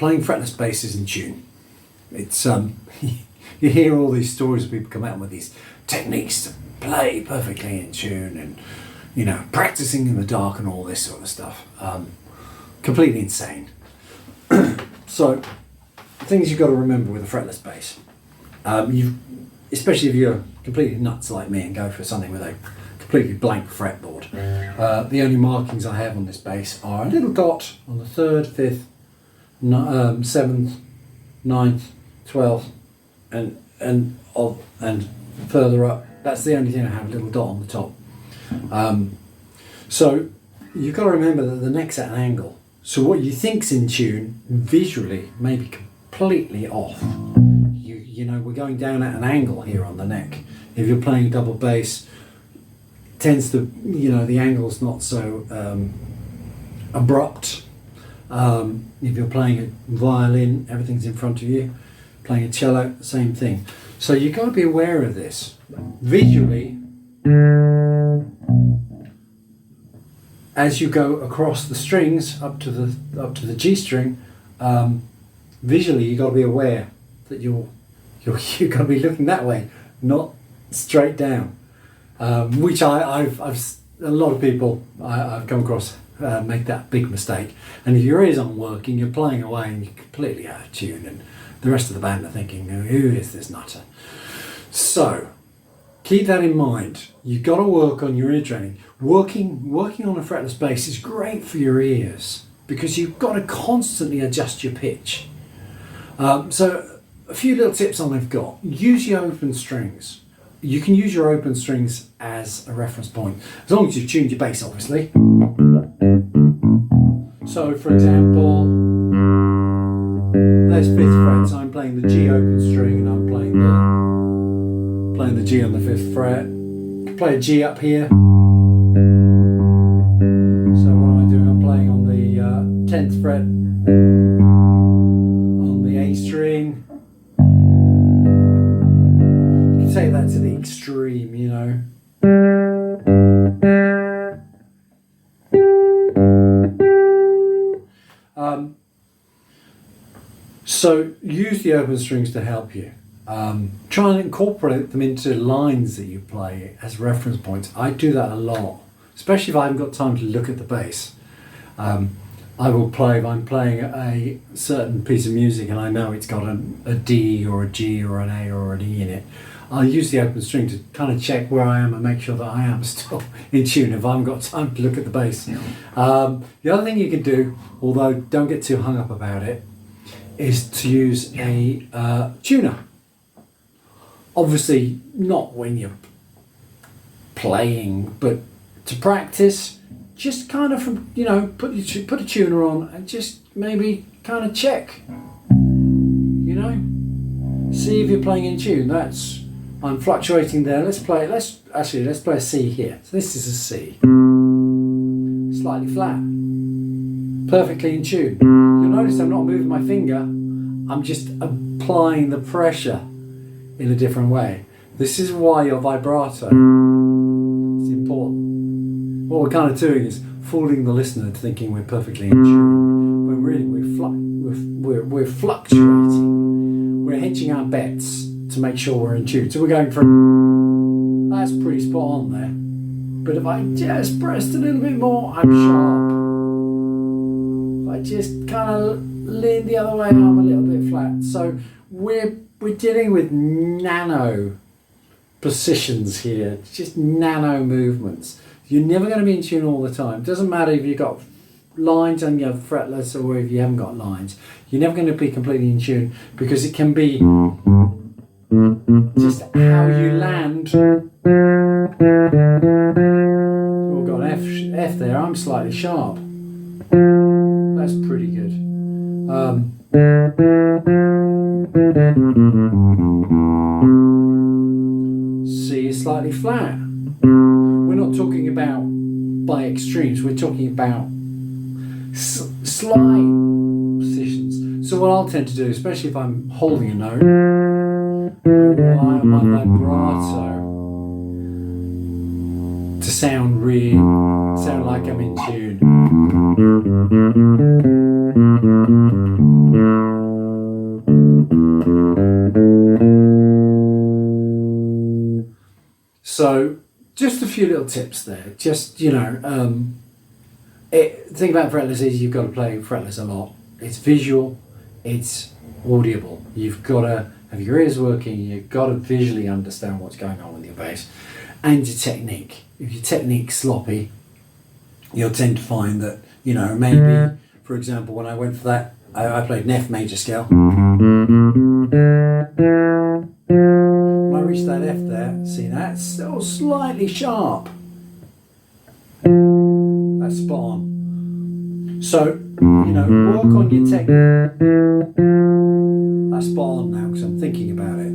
playing fretless bass is in tune. It's you hear all these stories of people come out with these techniques to play perfectly in tune, and you know, practicing in the dark and all this sort of stuff. Completely insane. So, things you've got to remember with a fretless bass. Especially if you're completely nuts like me and go for something with a completely blank fretboard. The only markings I have on this bass are a little dot on the 3rd, 5th, 7th, 9th, 12th, and further up. That's the only thing I have, a little dot on the top. So you've got to remember that the neck's at an angle. So what you think's in tune visually may be completely off. You know, we're going down at an angle here on the neck. If you're playing a double bass, tends to, you know, the angle's not so abrupt. If you're playing a violin, everything's in front of you. Playing a cello, same thing. So you've got to be aware of this. Visually, as you go across the strings up to the G string, visually you've got to be aware that you've got to be looking that way, not straight down. Which I've a lot of people I've come across make that big mistake. And if your ears aren't working, you're playing away and you're completely out of tune, and the rest of the band are thinking, who is this nutter? So keep that in mind. You've got to work on your ear training. Working on a fretless bass is great for your ears because you've got to constantly adjust your pitch. So a few little tips I've got. Use your open strings. You can use your open strings as a reference point, as long as you've tuned your bass, obviously. So, for example, there's 5th fret, so I'm playing the G open string and I'm playing the G on the 5th fret. I can play a G up here. So what am I doing? I'm playing on the 10th fret on the A string. Take that to the extreme, you know. So use the open strings to help you. Try and incorporate them into lines that you play as reference points. I do that a lot, especially if I haven't got time to look at the bass. I will play, if I'm playing a certain piece of music and I know it's got a D or a G or an A or an E in it, I'll use the open string to kind of check where I am and make sure that I am still in tune if I haven't got time to look at the bass. Yeah. The other thing you can do, although don't get too hung up about it, is to use a tuner. Obviously not when you're playing, but to practice, just kind of from, you know, put a tuner on and just maybe kind of check, you know, see if you're playing in tune. I'm fluctuating there. Let's play a C here. So this is a C, slightly flat, perfectly in tune. You'll notice I'm not moving my finger. I'm just applying the pressure in a different way. This is why your vibrato is important. What we're kind of doing is fooling the listener into thinking we're perfectly in tune, when really we're fluctuating. We're hedging our bets to make sure we're in tune. So we're going from, that's pretty spot on there. But if I just pressed a little bit more, I'm sharp. If I just kind of lean the other way, I'm a little bit flat. So we're dealing with nano positions here, just nano movements. You're never going to be in tune all the time. It doesn't matter if you've got lines and you're fretless or if you haven't got lines. You're never going to be completely in tune because it can be just how you land. We've got F there. I'm slightly sharp. That's pretty good. C is slightly flat. We're not talking about by extremes. We're talking about slight positions. So what I'll tend to do, especially if I'm holding a note, I rely on my vibrato to to sound like I'm in tune. So just a few little tips there. Just, you know, the thing about fretless is you've got to play fretless a lot. It's visual, it's audible. You've got to have your ears working, you've got to visually understand what's going on with your bass and your technique. If your technique's sloppy, you'll tend to find that, you know, maybe, for example, when I went for that, I played an F major scale. When I reached that F there, see, that's still slightly sharp. That's spot on. So, you know, work on your technique. That's spot on now because I'm thinking about it.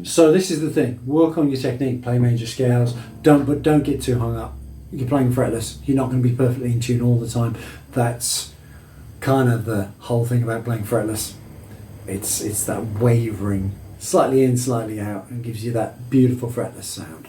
So this is the thing, work on your technique, play major scales, but don't get too hung up. You're playing fretless, you're not going to be perfectly in tune all the time. That's kind of the whole thing about playing fretless. It's that wavering, slightly in, slightly out, and gives you that beautiful fretless sound.